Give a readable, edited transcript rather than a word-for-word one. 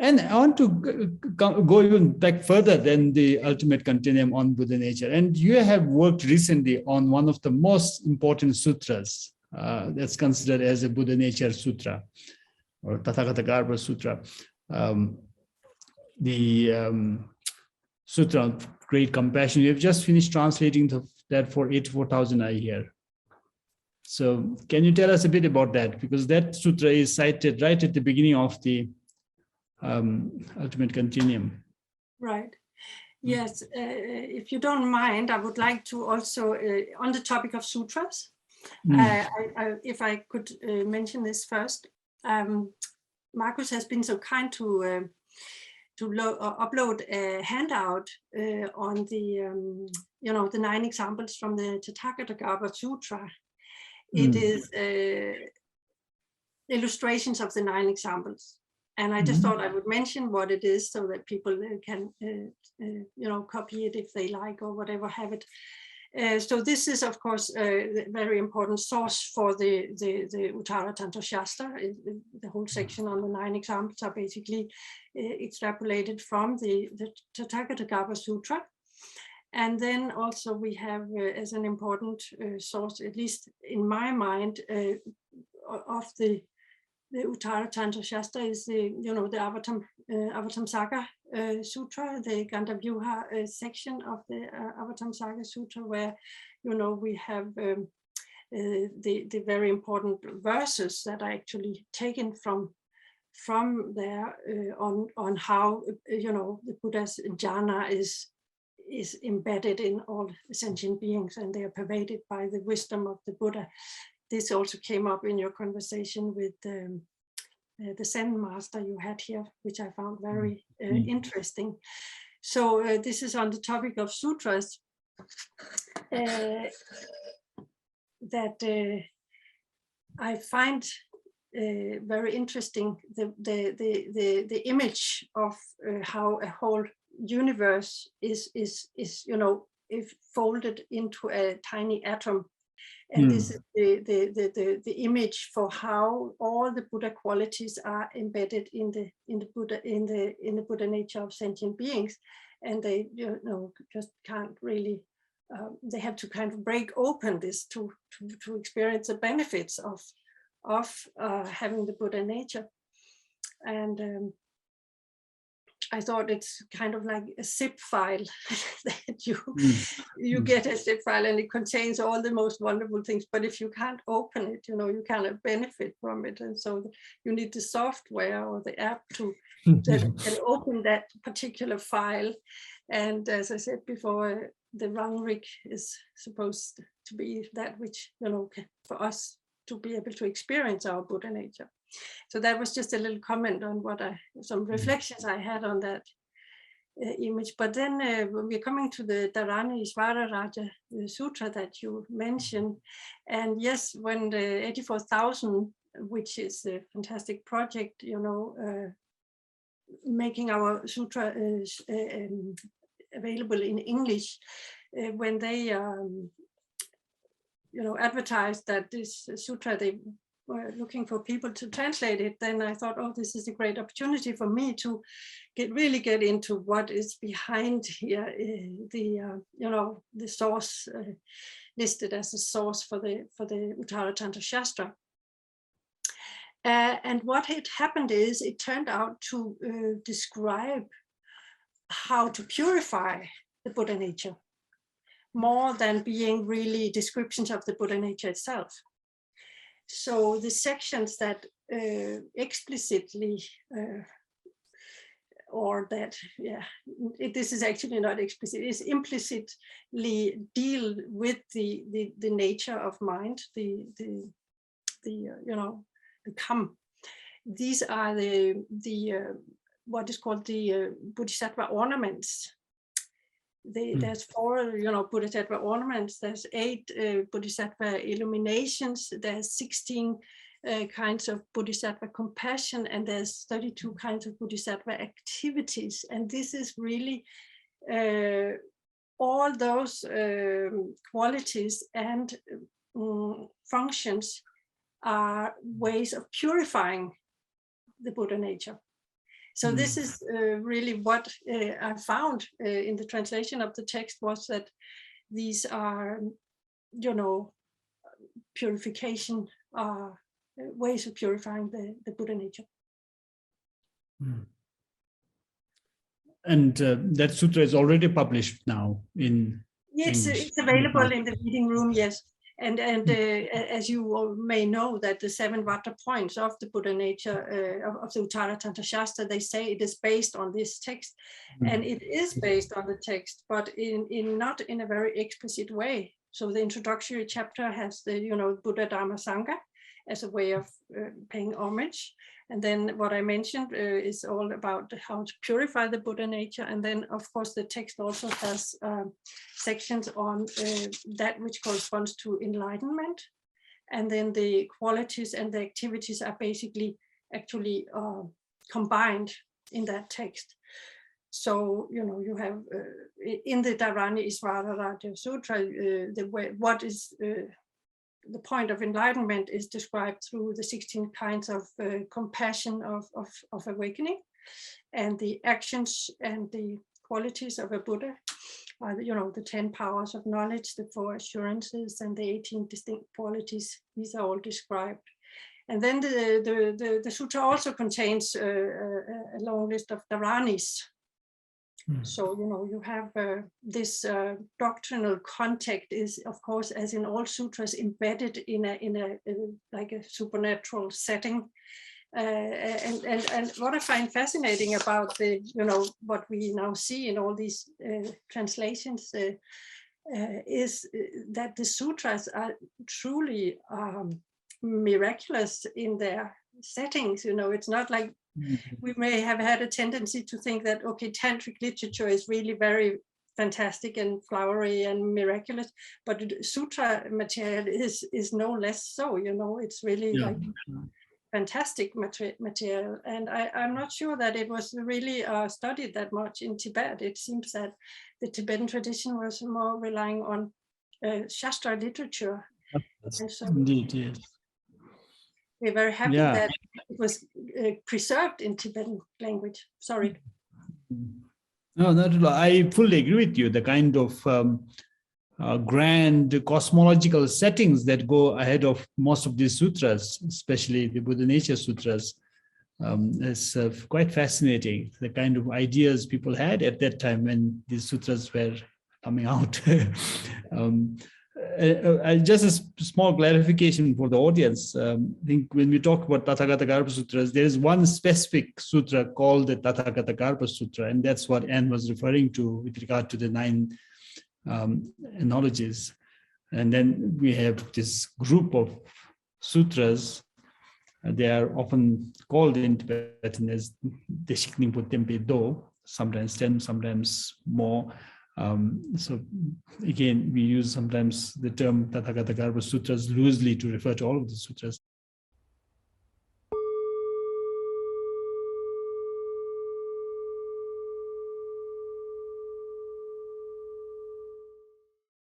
And I want to go even back further than the ultimate continuum on Buddha nature. And you have worked recently on one of the most important sutras that's considered as a Buddha nature sutra, or Tathagata Garbha Sutra. The Sutra of Great Compassion. You have just finished translating that for 84,000 I hear. So can you tell us a bit about that? Because that sutra is cited right at the beginning of the ultimate continuum. Right. Yes. If you don't mind, I would like to also, on the topic of sutras, if I could mention this first. Marcus has been so kind to upload a handout on the, the 9 examples from the Tathagata Garbha Sutra. It is illustrations of the 9 examples. And I just thought I would mention what it is so that people can, copy it if they like or whatever, have it. So this is, of course, a very important source for the Uttaratantra Shastra. The whole section on the 9 examples are basically extrapolated from the Tathagata Garbha Sutra. And then also we have as an important source, at least in my mind, of the Uttaratantra Shastra is the Avatamsaka Sutra, the Gandhavyuha section of the Avatamsaka Sutra, where we have the very important verses that are actually taken from there on how the Buddha's jhana is embedded in all sentient beings, and they are pervaded by the wisdom of the Buddha. This also came up in your conversation with the Zen master you had here, which I found very interesting. So this is on the topic of sutras that I find very interesting the image of how a whole universe is if folded into a tiny atom. And this is the image for how all the Buddha qualities are embedded in the Buddha nature of sentient beings, and they just can't really. They have to kind of break open this to experience the benefits of having the Buddha nature. And I thought it's kind of like a zip file that you get a zip file and it contains all the most wonderful things. But if you can't open it, you cannot benefit from it. And so you need the software or the app that can open that particular file. And as I said before, the Rangrig is supposed to be that which, for us to be able to experience our Buddha nature. So that was just a little comment on some reflections I had on that image. But then we're coming to the Dharanishvarajasutra that you mentioned. And yes, when the 84,000, which is a fantastic project, making our sutra available in English, when they advertised that this sutra, they were looking for people to translate it, then I thought, oh, this is a great opportunity for me to really get into what is behind here, the source listed as a source for the Uttaratantra Shastra. And what had happened is it turned out to describe how to purify the Buddha nature, more than being really descriptions of the Buddha nature itself. So the sections that explicitly, or that, this is actually not explicit, it's implicitly deal with the nature of mind, the come. These are the what is called the Bodhisattva ornaments. There's 4, Bodhisattva ornaments. There's 8 Bodhisattva illuminations. There's 16 kinds of Bodhisattva compassion, and there's 32 kinds of Bodhisattva activities. And this is really all those qualities and functions are ways of purifying the Buddha nature. So this is really what I found in the translation of the text, was that these are, purification, ways of purifying the Buddha nature. And that sutra is already published now in Yes, English. it's available in the reading room, yes. And as you all may know, that the 7 Vata points of the Buddha nature, of the Uttaratantra Shastra, they say it is based on this text. And it is based on the text, but in not in a very explicit way. So the introductory chapter has the, Buddha Dharma Sangha as a way of paying homage. And then what I mentioned is all about how to purify the Buddha nature. And then, of course, the text also has sections on that which corresponds to enlightenment. And then the qualities and the activities are basically actually combined in that text. So, you have in the Dharanishvarajasutra, what is the point of enlightenment is described through the 16 kinds of compassion of awakening, and the actions and the qualities of a Buddha are the 10 powers of knowledge, the 4 assurances, and the 18 distinct qualities. These are all described. And then the sutra also contains a long list of dharanis. So, you have this doctrinal context is, of course, as in all sutras, embedded in a like a supernatural setting. And what I find fascinating about the, what we now see in all these translations is that the sutras are truly miraculous in their settings. It's not like we may have had a tendency to think that, okay, tantric literature is really very fantastic and flowery and miraculous, but sutra material is no less so. It's really like fantastic material. And I'm not sure that it was really studied that much in Tibet. It seems that the Tibetan tradition was more relying on Shastra literature. And so Indeed, yes. we're very happy that it was preserved in Tibetan language. Sorry. No, not at all. I fully agree with you. The kind of grand cosmological settings that go ahead of most of these sutras, especially the Buddha Nature Sutras, is quite fascinating. The kind of ideas people had at that time when these sutras were coming out. Just a small clarification for the audience. I think when we talk about Tathagata Garba Sutras, there is one specific sutra called the Tathagata Garba Sutra, and that's what Anne was referring to with regard to the 9 knowledges. And then we have this group of sutras. They are often called in Tibetan as Deshikningpo Tempe Do, sometimes 10, sometimes more. So again, we use sometimes the term Tathagata Garba Sutras loosely to refer to all of the sutras.